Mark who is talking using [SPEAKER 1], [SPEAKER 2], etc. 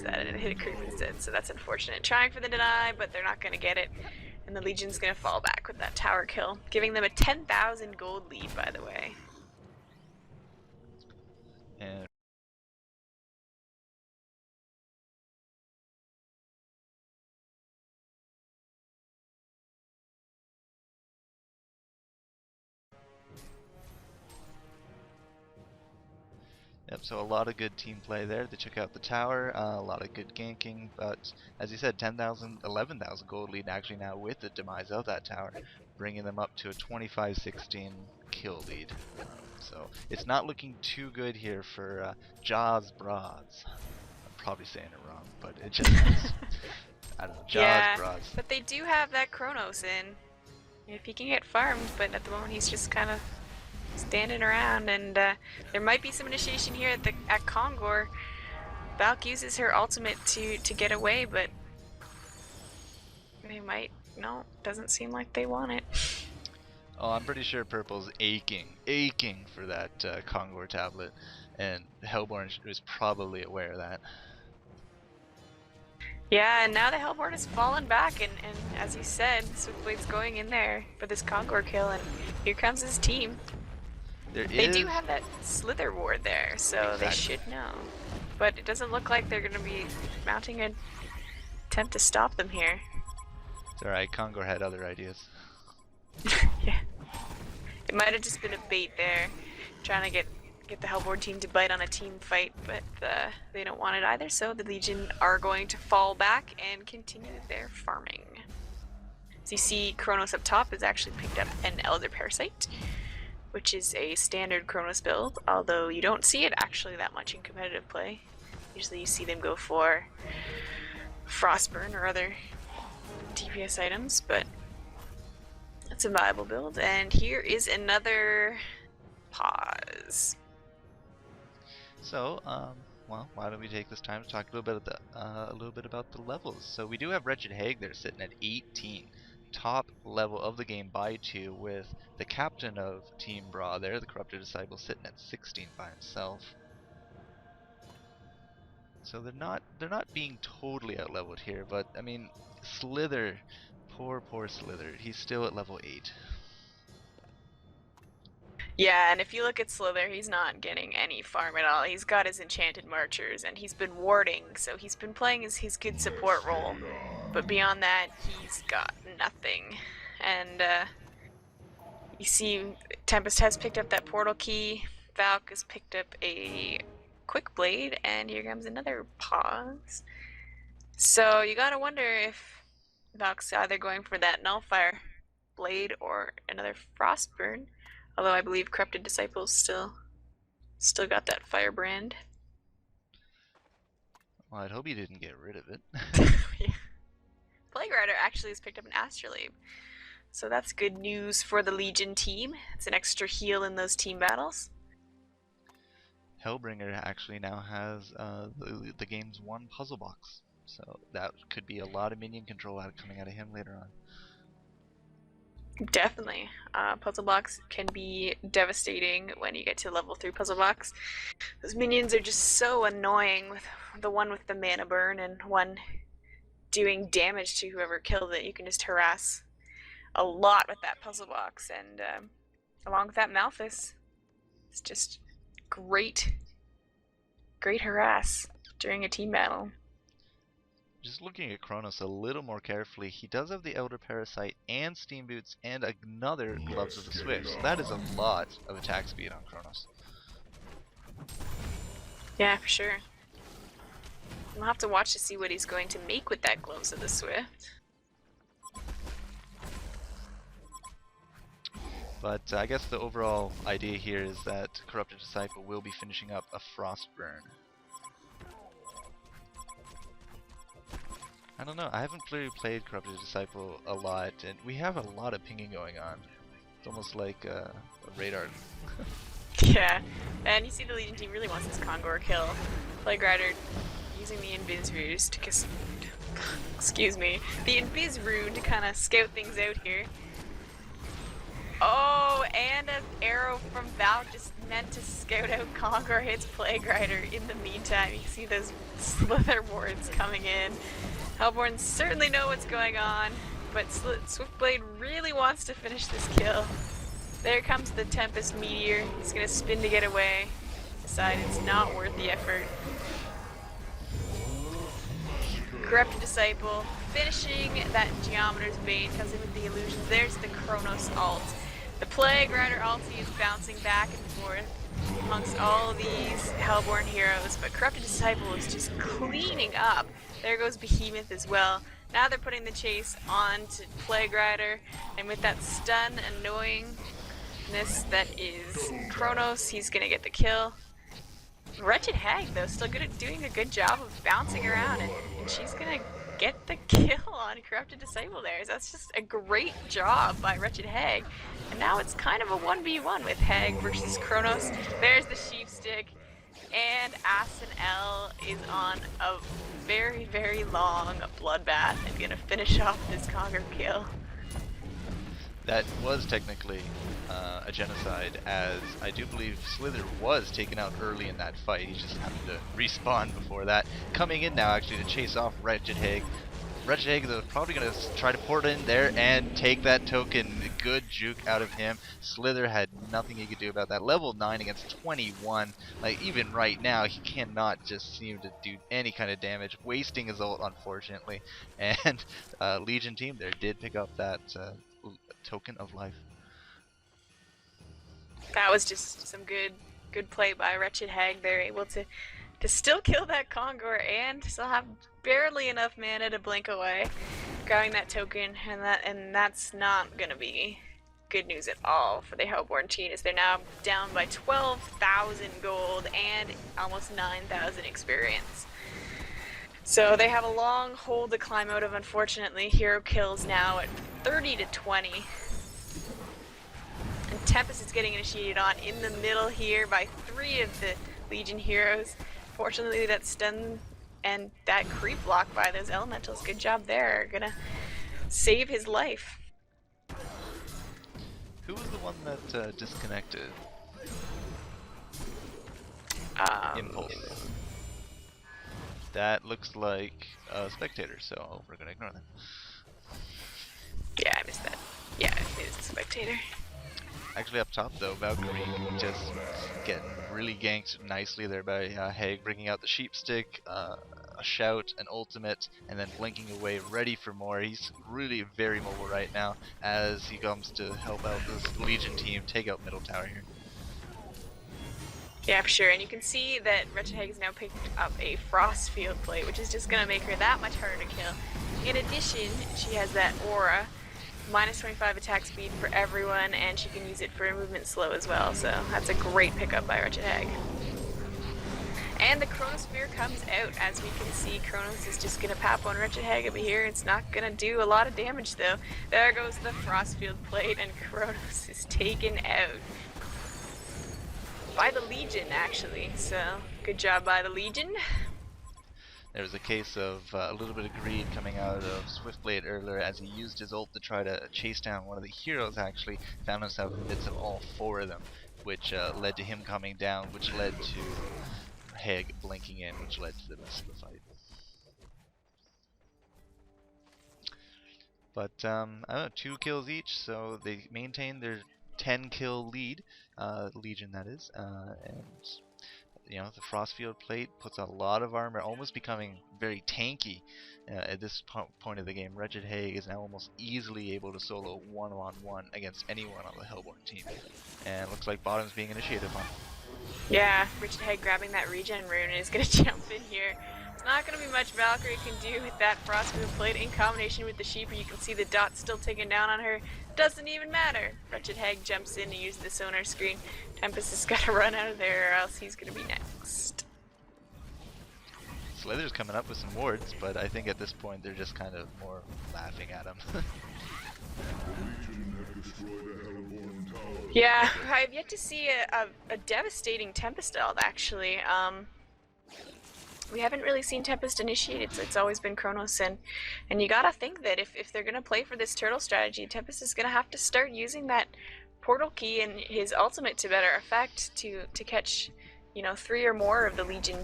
[SPEAKER 1] at it and hit a creep instead, so that's unfortunate. Trying for the deny, but they're not going to get it. And the Legion's going to fall back with that tower kill, giving them a 10,000 gold lead, by the way.
[SPEAKER 2] And yep, so a lot of good team play there. They took out the tower, a lot of good ganking, but as you said, 10,000, 11,000 gold lead actually now with the demise of that tower, bringing them up to a 25-16 kill lead. So it's not looking too good here for Jaws Broads. I'm probably saying it wrong, but it just is. I don't know, Jaws Broads.
[SPEAKER 1] But they do have that Chronos in. If he can get farmed, but at the moment he's just kind of standing around, and there might be some initiation here at Kongor. Valk uses her ultimate to get away, but they might. No, doesn't seem like they want it.
[SPEAKER 2] Oh, I'm pretty sure Purple's aching for that Kongor tablet, and Hellborn is probably aware of that.
[SPEAKER 1] Yeah, and now the Hellborn has fallen back, and as you said, Swiftblade's going in there for this Kongor kill, and here comes his team. They do have that Slither ward there, so they should know. But it doesn't look like they're going to be mounting an attempt to stop them here.
[SPEAKER 2] It's alright, Kongor had other ideas.
[SPEAKER 1] Yeah. It might have just been a bait there, trying to get the Hellborn team to bite on a team fight, but they don't want it either, so the Legion are going to fall back and continue their farming. So you see Chronos up top has actually picked up an Elder Parasite, which is a standard Chronos build, although you don't see it actually that much in competitive play. Usually you see them go for Frostburn or other DPS items, but it's a viable build. And here is another pause.
[SPEAKER 2] So, well, why don't we take this time to talk a little bit about the levels. So we do have Wretched Hag there sitting at 18. Top level of the game by 2, with the captain of Team BRAH there, the Corrupted Disciple, sitting at 16 by himself. So they're not being totally out leveled here, but I mean, Slither, poor Slither, he's still at level 8.
[SPEAKER 1] Yeah, and if you look at Slither, he's not getting any farm at all. He's got his enchanted marchers, and he's been warding, so he's been playing his good support role. But beyond that, he's got nothing. And you see Tempest has picked up that portal key, Valk has picked up a quick blade, and here comes another pause. So you gotta wonder if Valk's either going for that Nullfire blade or another Frostburn. Although I believe Corrupted Disciples still got that firebrand.
[SPEAKER 2] Well, I'd hope he didn't get rid of it.
[SPEAKER 1] Yeah. Plague Rider actually has picked up an Astrolabe, so that's good news for the Legion team. It's an extra heal in those team battles.
[SPEAKER 2] Hellbringer actually now has the game's one puzzle box, so that could be a lot of minion control coming out of him later on.
[SPEAKER 1] Definitely. Puzzle box can be devastating when you get to level 3 puzzle box. Those minions are just so annoying, with the one with the mana burn and one doing damage to whoever killed it. You can just harass a lot with that puzzle box, and along with that Malphus, it's just great harass during a team battle.
[SPEAKER 2] Just looking at Chronos a little more carefully, he does have the Elder Parasite and Steam Boots and another Gloves of the Swift, so that is a lot of attack speed on Chronos.
[SPEAKER 1] Yeah, for sure. We'll have to watch to see what he's going to make with that Gloves of the Swift.
[SPEAKER 2] But I guess the overall idea here is that Corrupted Disciple will be finishing up a Frostburn. I don't know, I haven't really played Corrupted Disciple a lot, and we have a lot of pinging going on. It's almost like a radar.
[SPEAKER 1] Yeah, and you see the Legion team really wants this Kongor kill. Plague Rider using the Invis Ruse to excuse me, the Invis Rune to kind of scout things out here. Oh, and an arrow from Val just meant to scout out Conqueror hits Plague Rider. In the meantime, you see those Slither wards coming in. Hellborns certainly know what's going on, but Swiftblade really wants to finish this kill. There comes the Tempest Meteor. He's gonna spin to get away. Decide it's not worth the effort. Corrupted Disciple finishing that Geometer's Bane, comes in with the illusions. There's the Chronos ult. The Plague Rider ulti is bouncing back and forth amongst all these Hellborn heroes, but Corrupted Disciple is just cleaning up. There goes Behemoth as well. Now they're putting the chase on to Plague Rider, and with that stun annoyingness that is Chronos, he's gonna get the kill. Wretched Hag, though, still good at doing a good job of bouncing around, and she's gonna get the kill on Corrupted Disciple there. So that's just a great job by Wretched Hag. And now it's kind of a 1v1 with Hag versus Chronos. There's the Sheep Stick, and Asinel is on a very, very long bloodbath and gonna finish off this Conquer kill.
[SPEAKER 2] That was technically a genocide, as I do believe Slither was taken out early in that fight. He just happened to respawn before that. Coming in now actually to chase off Wretched Hag. Wretched Hag though probably going to try to port in there and take that token. Good juke out of him. Slither had nothing he could do about that. Level 9 against 21. Like, even right now he cannot just seem to do any kind of damage, wasting his ult unfortunately. And Legion team there did pick up that token of life.
[SPEAKER 1] That was just some good play by Wretched Hag. They're able to still kill that Conqueror and still have barely enough mana to blink away, grabbing that token, and that's not gonna be good news at all for the Hellborn team, as they're now down by 12,000 gold and almost 9,000 experience. So they have a long hole to climb out of, unfortunately. Hero kills now at 30 to 20. And Tempest is getting initiated on in the middle here by 3 of the Legion heroes. Fortunately, that stun and that creep block by those elementals, good job there, are gonna save his life.
[SPEAKER 2] Who was the one that disconnected? Impulse. That looks like a spectator, so we're gonna ignore that.
[SPEAKER 1] Yeah, I missed that. Yeah, it is a spectator.
[SPEAKER 2] Actually, up top though, Valkyrie just getting really ganked nicely there by Hag, bringing out the Sheep Stick, a shout, an ultimate, and then blinking away, ready for more. He's really very mobile right now as he comes to help out this Legion team take out middle tower here.
[SPEAKER 1] Yeah, for sure. And you can see that Wretched Hag has now picked up a Frost Field plate, which is just going to make her that much harder to kill. In addition, she has that aura, minus 25 attack speed for everyone, and she can use it for movement slow as well. So that's a great pickup by Wretched Hag. And the Chronosphere comes out. As we can see, Chronos is just going to pop on Wretched Hag over here. It's not going to do a lot of damage though. There goes the Frostfield plate, and Chronos is taken out. By the Legion, actually, so good job by the Legion.
[SPEAKER 2] There was a case of a little bit of greed coming out of Swiftblade earlier as he used his ult to try to chase down one of the heroes. Actually found himself in the midst of all 4 of them, which led to him coming down, which led to Hag blinking in, which led to the rest of the fight. But I don't know, 2 kills each, so they maintain their 10 kill lead, Legion that is, and you know, the Frostfield plate puts a lot of armor, almost becoming very tanky at this point of the game. Wretched Hag is now almost easily able to solo one-on-one against anyone on the Hellborn team, and looks like bottom's being initiated upon.
[SPEAKER 1] Yeah, Wretched Hag grabbing that regen rune is gonna jump in here. It's not gonna be much Valkyrie can do with that Frostfield plate in combination with the Sheeper. You can see the dot still ticking down on her. Doesn't even matter. Wretched Hag jumps in to use the sonar screen. Tempest has got to run out of there or else he's going to be next.
[SPEAKER 2] Slither's coming up with some wards, but I think at this point they're just kind of more laughing at him.
[SPEAKER 1] Yeah, I've yet to see a devastating Tempest ult, actually. We haven't really seen Tempest initiated, so it's always been Chronos, and you gotta think that if they're gonna play for this turtle strategy, Tempest is gonna have to start using that portal key and his ultimate to better effect to catch, you know, 3 or more of the Legion